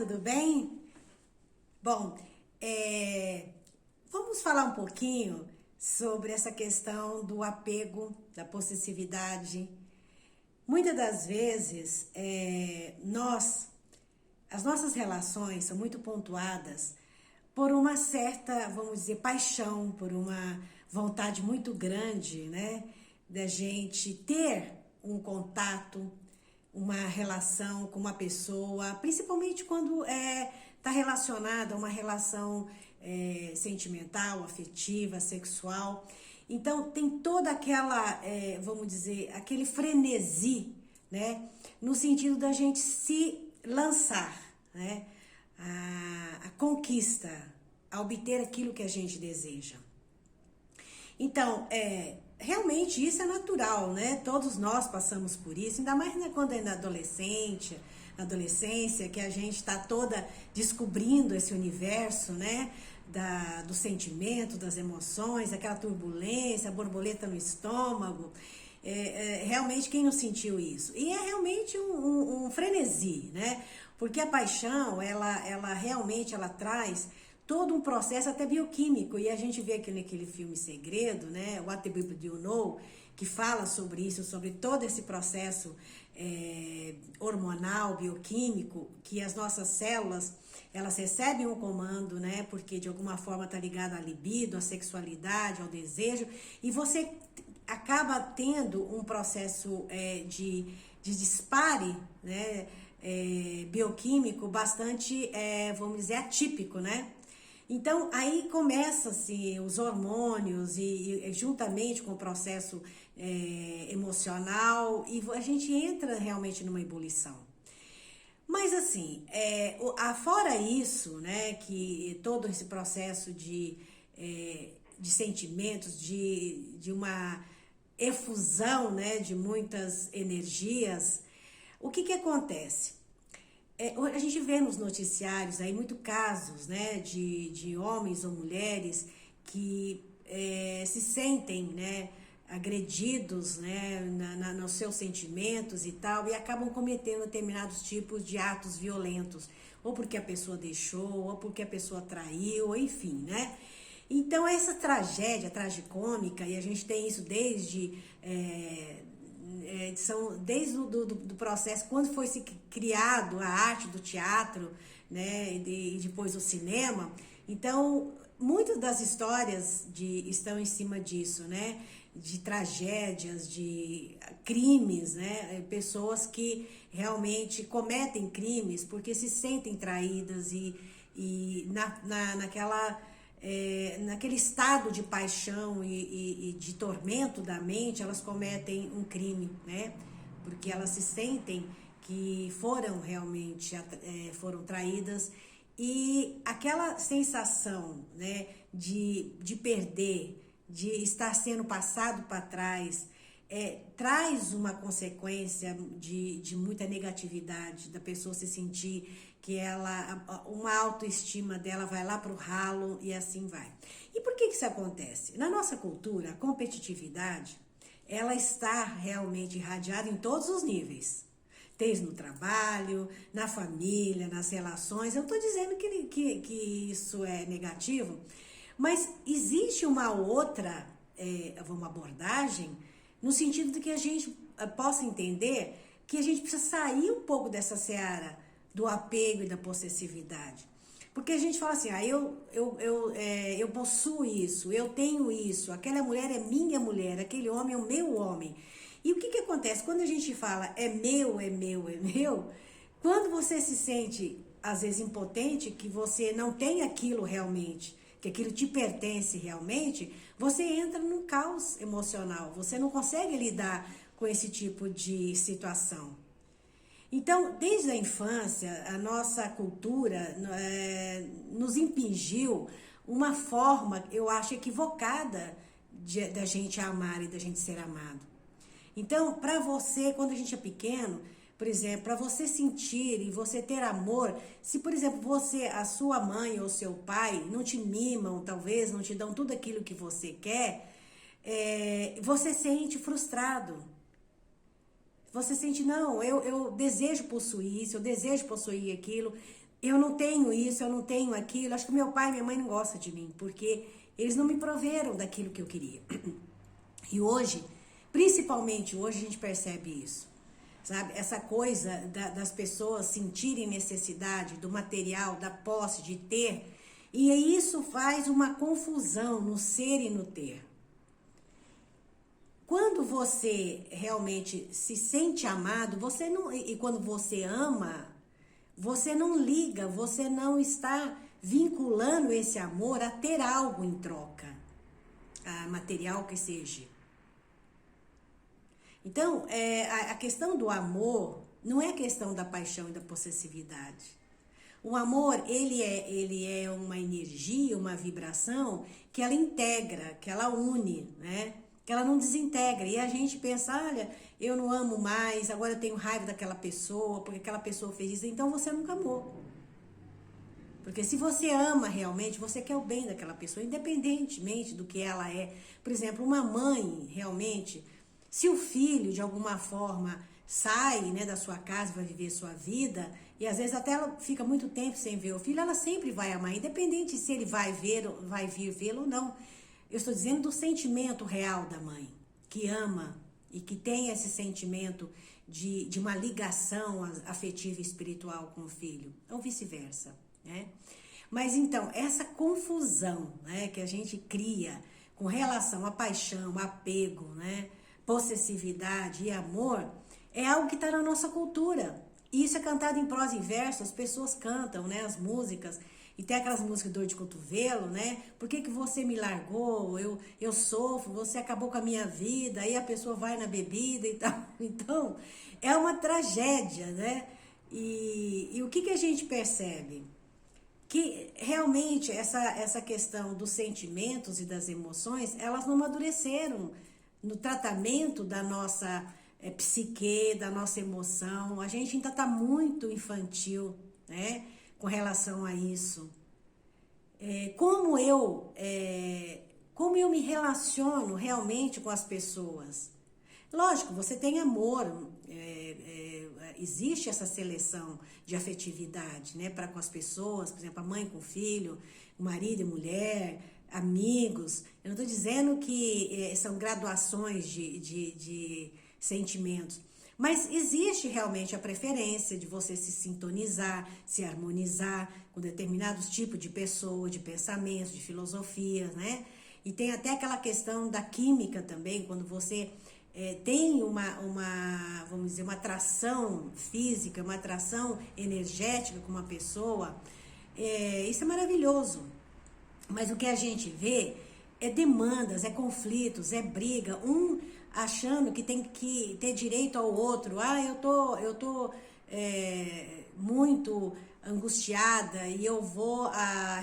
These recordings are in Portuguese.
tudo bem? Bom, vamos falar um pouquinho sobre essa questão do apego, da possessividade. Muitas das vezes, as nossas relações são muito pontuadas por uma certa, vamos dizer, paixão, por uma vontade muito grande, né, da gente ter um contato, uma relação com uma pessoa, principalmente quando está relacionada a uma relação sentimental, afetiva, sexual. Então tem toda aquela, vamos dizer, aquele frenesi, né, no sentido da gente se lançar, né, a conquista, a obter aquilo que a gente deseja. Então, realmente isso é natural, né? Todos nós passamos por isso, ainda mais quando é na adolescência, que a gente está toda descobrindo esse universo, né? Do sentimento, das emoções, aquela turbulência, a borboleta no estômago. Realmente, quem não sentiu isso? E é realmente um frenesi, né? Porque a paixão, ela realmente traz todo um processo até bioquímico, e a gente vê aqui naquele filme Segredo, né, What the People Do Know, que fala sobre isso, sobre todo esse processo hormonal, bioquímico, que as nossas células, elas recebem um comando, né, porque de alguma forma está ligado à libido, à sexualidade, ao desejo, e você acaba tendo um processo de dispare, né, bioquímico bastante, vamos dizer, atípico, né? Então, aí começa-se os hormônios e juntamente com o processo emocional, e a gente entra realmente numa ebulição. Mas assim, fora isso, né, que todo esse processo de sentimentos, de uma efusão, né, de muitas energias, o que acontece? A gente vê nos noticiários aí muito casos, né, de homens ou mulheres que se sentem, né, agredidos, né, nos seus sentimentos e tal, e acabam cometendo determinados tipos de atos violentos, ou porque a pessoa deixou, ou porque a pessoa traiu, enfim, né? Então essa tragédia tragicômica, e a gente tem isso desde desde do processo, quando foi se criado a arte do teatro, né, e depois o cinema. Então, muitas das histórias estão em cima disso, né, de tragédias, de crimes, né, pessoas que realmente cometem crimes porque se sentem traídas e naquele estado de paixão e de tormento da mente, elas cometem um crime, né? Porque elas se sentem que foram realmente foram traídas, e aquela sensação, né, de perder, de estar sendo passado para trás, traz uma consequência de muita negatividade, da pessoa se sentir que uma autoestima dela vai lá para o ralo, e assim vai. E por que isso acontece? Na nossa cultura, a competitividade, ela está realmente irradiada em todos os níveis. Desde no trabalho, na família, nas relações. Eu não estou dizendo que isso é negativo, mas existe uma outra uma abordagem no sentido de que a gente possa entender que a gente precisa sair um pouco dessa seara do apego e da possessividade. Porque a gente fala assim, eu possuo isso, eu tenho isso, aquela mulher é minha mulher, aquele homem é o meu homem. E o que acontece? Quando a gente fala é meu, quando você se sente, às vezes, impotente, que você não tem aquilo realmente, que aquilo te pertence realmente, você entra num caos emocional, você não consegue lidar com esse tipo de situação. Então, desde a infância, a nossa cultura nos impingiu uma forma, eu acho, equivocada da gente amar e da gente ser amado. Então, para você, quando a gente é pequeno, por exemplo, para você sentir e você ter amor, se, por exemplo, a sua mãe ou seu pai não te mimam, talvez, não te dão tudo aquilo que você quer, você sente frustrado. Você sente, não, eu desejo possuir isso, eu desejo possuir aquilo. eu não tenho isso, eu não tenho aquilo. Acho que meu pai e minha mãe não gostam de mim, porque eles não me proveram daquilo que eu queria. E hoje, principalmente hoje, a gente percebe isso. Sabe? Essa coisa das pessoas sentirem necessidade do material, da posse, de ter. E isso faz uma confusão no ser e no ter. Quando você realmente se sente amado, você não, e quando você ama, você não liga, você não está vinculando esse amor a ter algo em troca, a material que seja. Então, a questão do amor não é questão da paixão e da possessividade. O amor, ele é uma energia, uma vibração que ela integra, que ela une, né? Que ela não desintegra. E a gente pensa, olha, eu não amo mais, agora eu tenho raiva daquela pessoa, porque aquela pessoa fez isso. Então você nunca amou. Porque se você ama realmente, você quer o bem daquela pessoa, independentemente do que ela é. Por exemplo, uma mãe, realmente, se o filho, de alguma forma, sai, né, da sua casa, vai viver sua vida, e às vezes até ela fica muito tempo sem ver o filho, ela sempre vai amar, independente se ele vai vir vê-lo ou não. Eu estou dizendo do sentimento real da mãe, que ama e que tem esse sentimento de uma ligação afetiva e espiritual com o filho, ou vice-versa, né? Mas então, essa confusão, né, que a gente cria com relação à paixão, apego, né, possessividade e amor, é algo que está na nossa cultura. E isso é cantado em prosa e verso, as pessoas cantam, né, as músicas, e tem aquelas músicas de dor de cotovelo, né? Por que você me largou? Eu sofro, você acabou com a minha vida, aí a pessoa vai na bebida e tal. Então, é uma tragédia, né? E o que a gente percebe? Que realmente essa questão dos sentimentos e das emoções, elas não amadureceram no tratamento da nossa psique, da nossa emoção. A gente ainda está muito infantil, né, com relação a isso. Como eu me relaciono realmente com as pessoas? Lógico, você tem amor, existe essa seleção de afetividade, né, para com as pessoas, por exemplo, a mãe com o filho, o marido e mulher, amigos. Eu não estou dizendo que são graduações de sentimentos, mas existe realmente a preferência de você se sintonizar, se harmonizar com determinados tipos de pessoas, de pensamentos, de filosofias, né? E tem até aquela questão da química também, quando você tem vamos dizer, uma atração física, uma atração energética com uma pessoa, isso é maravilhoso. Mas o que a gente vê é demandas, é conflitos, é briga, um achando que tem que ter direito ao outro. Eu tô muito angustiada e eu vou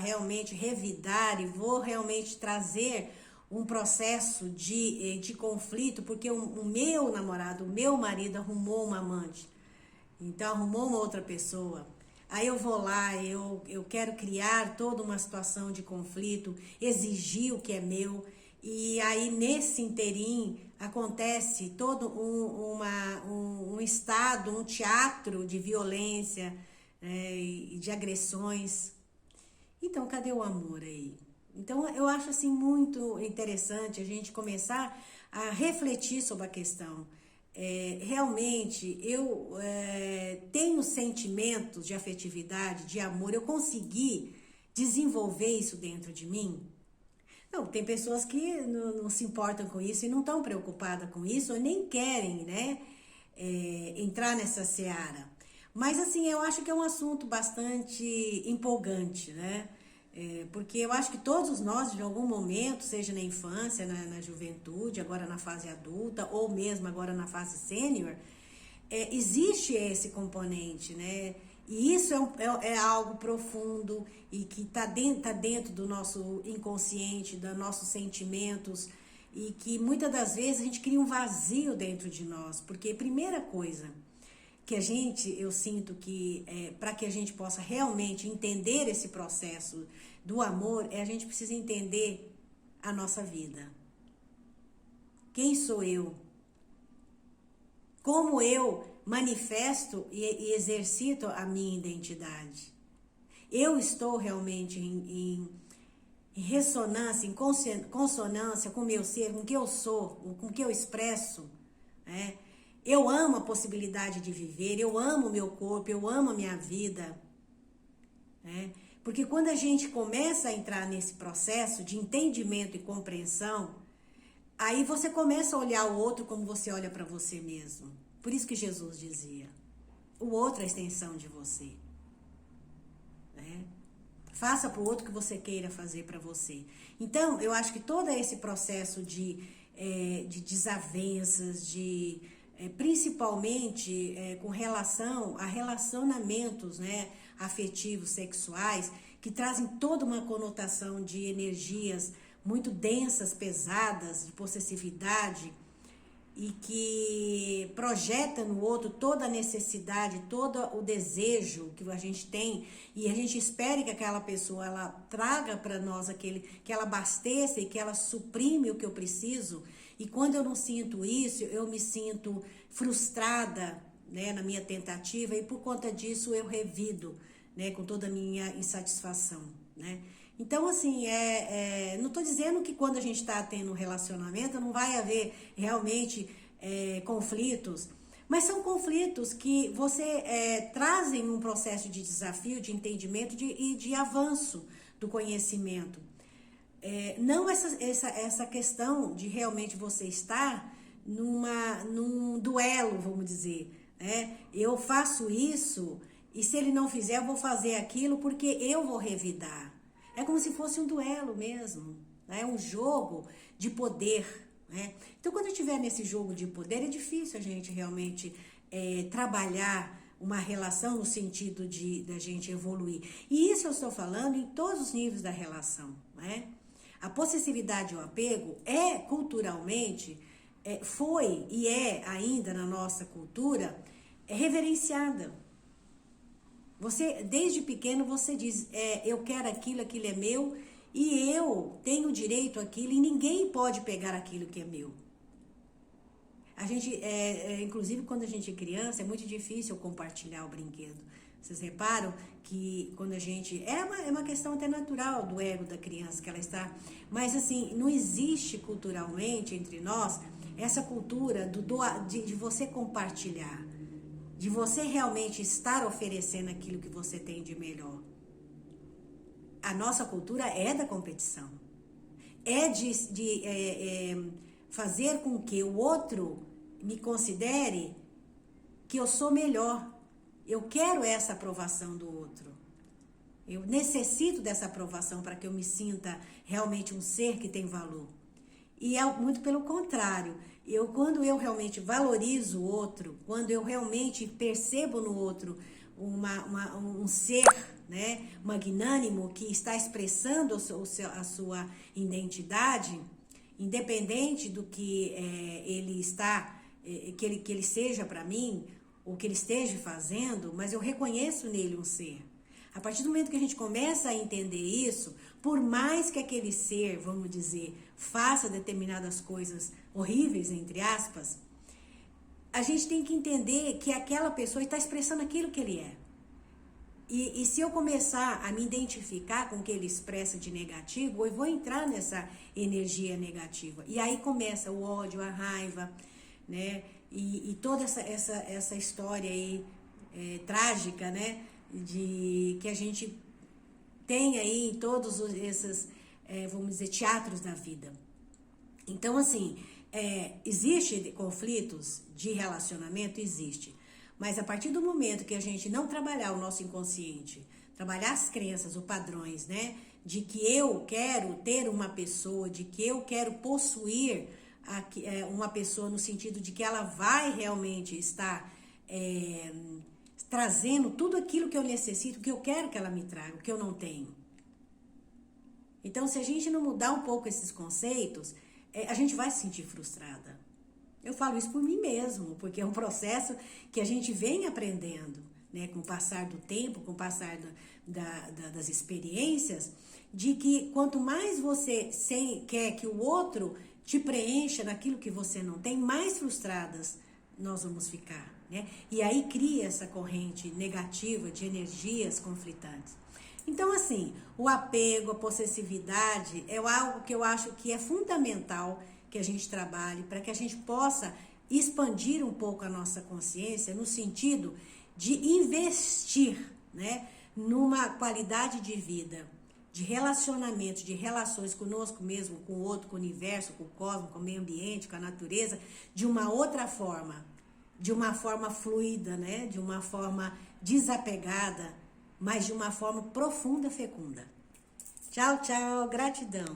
realmente revidar e vou realmente trazer um processo de conflito, porque o meu namorado, o meu marido arrumou uma amante, então arrumou uma outra pessoa. Aí eu vou lá, eu quero criar toda uma situação de conflito, exigir o que é meu, e aí nesse interim acontece todo um estado, um teatro de violência, e de agressões. Então, cadê o amor aí? Então, eu acho assim muito interessante a gente começar a refletir sobre a questão. Realmente, eu tenho sentimentos de afetividade, de amor, eu consegui desenvolver isso dentro de mim? Não, tem pessoas que não se importam com isso e não estão preocupadas com isso, ou nem querem, né, entrar nessa seara. Mas, assim, eu acho que é um assunto bastante empolgante, né? Porque eu acho que todos nós, de algum momento, seja na infância, na juventude, agora na fase adulta, ou mesmo agora na fase sênior, existe esse componente, né? E isso é algo profundo e que está dentro do nosso inconsciente, dos nossos sentimentos, e que muitas das vezes a gente cria um vazio dentro de nós, porque primeira coisa que eu sinto que para que a gente possa realmente entender esse processo do amor, a gente precisa entender a nossa vida. Quem sou eu? Como eu manifesto e exercito a minha identidade? eu estou realmente em ressonância, em consonância com o meu ser, com o que eu sou, com o que eu expresso, né? Eu amo a possibilidade de viver, eu amo o meu corpo, eu amo a minha vida, né? Porque quando a gente começa a entrar nesse processo de entendimento e compreensão, aí você começa a olhar o outro como você olha para você mesmo. Por isso que Jesus dizia, o outro é a extensão de você, né? Faça para o outro o que você queira fazer para você. Então, eu acho que todo esse processo de desavenças, principalmente com relação a relacionamentos, né, afetivos, sexuais, que trazem toda uma conotação de energias muito densas, pesadas, de possessividade, e que projeta no outro toda a necessidade, todo o desejo que a gente tem, e a gente espera que aquela pessoa ela traga para nós que ela abasteça e que ela suprime o que eu preciso. E quando eu não sinto isso, eu me sinto frustrada, né, na minha tentativa, e por conta disso eu revido, né, com toda a minha insatisfação, né? Então, assim, não estou dizendo que quando a gente está tendo um relacionamento não vai haver realmente conflitos, mas são conflitos que você trazem um processo de desafio, de entendimento e de avanço do conhecimento. Não essa questão de realmente você estar num duelo, vamos dizer, né? Eu faço isso e se ele não fizer eu vou fazer aquilo porque eu vou revidar. É como se fosse um duelo mesmo, né? Um jogo de poder, né? Então, quando estiver nesse jogo de poder, é difícil a gente realmente trabalhar uma relação no sentido da gente evoluir. E isso eu estou falando em todos os níveis da relação, né? A possessividade e o apego culturalmente, foi e é ainda na nossa cultura, reverenciada. Você, desde pequeno, você diz, eu quero aquilo, aquilo é meu, e eu tenho direito àquilo, e ninguém pode pegar aquilo que é meu. A gente, inclusive, quando a gente é criança, é muito difícil compartilhar o brinquedo. Vocês reparam que quando a gente... É uma questão até natural do ego da criança, que ela está... Mas, assim, não existe culturalmente entre nós essa cultura de você compartilhar, de você realmente estar oferecendo aquilo que você tem de melhor. A nossa cultura é da competição. É de fazer com que o outro me considere que eu sou melhor. Eu quero essa aprovação do outro. Eu necessito dessa aprovação para que eu me sinta realmente um ser que tem valor. E é muito pelo contrário. Quando eu realmente valorizo o outro, quando eu realmente percebo no outro um ser, né, magnânimo que está expressando a sua identidade, independente do que ele está, que ele seja para mim, ou que ele esteja fazendo, mas eu reconheço nele um ser. A partir do momento que a gente começa a entender isso, por mais que aquele ser, vamos dizer, faça determinadas coisas horríveis, entre aspas, a gente tem que entender que aquela pessoa está expressando aquilo que ele é. E se eu começar a me identificar com o que ele expressa de negativo, eu vou entrar nessa energia negativa. E aí começa o ódio, a raiva, né? E toda essa história aí trágica, né? Que a gente tem aí em todos esses, vamos dizer, teatros da vida. Então, assim, existe conflitos de relacionamento? Existe. Mas a partir do momento que a gente não trabalhar o nosso inconsciente, trabalhar as crenças, os padrões, né? De que eu quero ter uma pessoa, de que eu quero possuir uma pessoa no sentido de que ela vai realmente estar trazendo tudo aquilo que eu necessito, que eu quero que ela me traga, o que eu não tenho. Então, se a gente não mudar um pouco esses conceitos, a gente vai se sentir frustrada. Eu falo isso por mim mesmo, porque é um processo que a gente vem aprendendo, né, com o passar do tempo, com o passar das experiências, de que quanto mais você quer que o outro te preencha naquilo que você não tem, mais frustradas nós vamos ficar, né? E aí cria essa corrente negativa de energias conflitantes. Então, assim, o apego, a possessividade é algo que eu acho que é fundamental que a gente trabalhe para que a gente possa expandir um pouco a nossa consciência no sentido de investir, né, numa qualidade de vida, de relacionamento, de relações conosco mesmo, com o outro, com o universo, com o cosmos, com o meio ambiente, com a natureza, de uma outra forma, de uma forma fluida, né, de uma forma desapegada, mas de uma forma profunda, fecunda. Tchau, tchau, gratidão.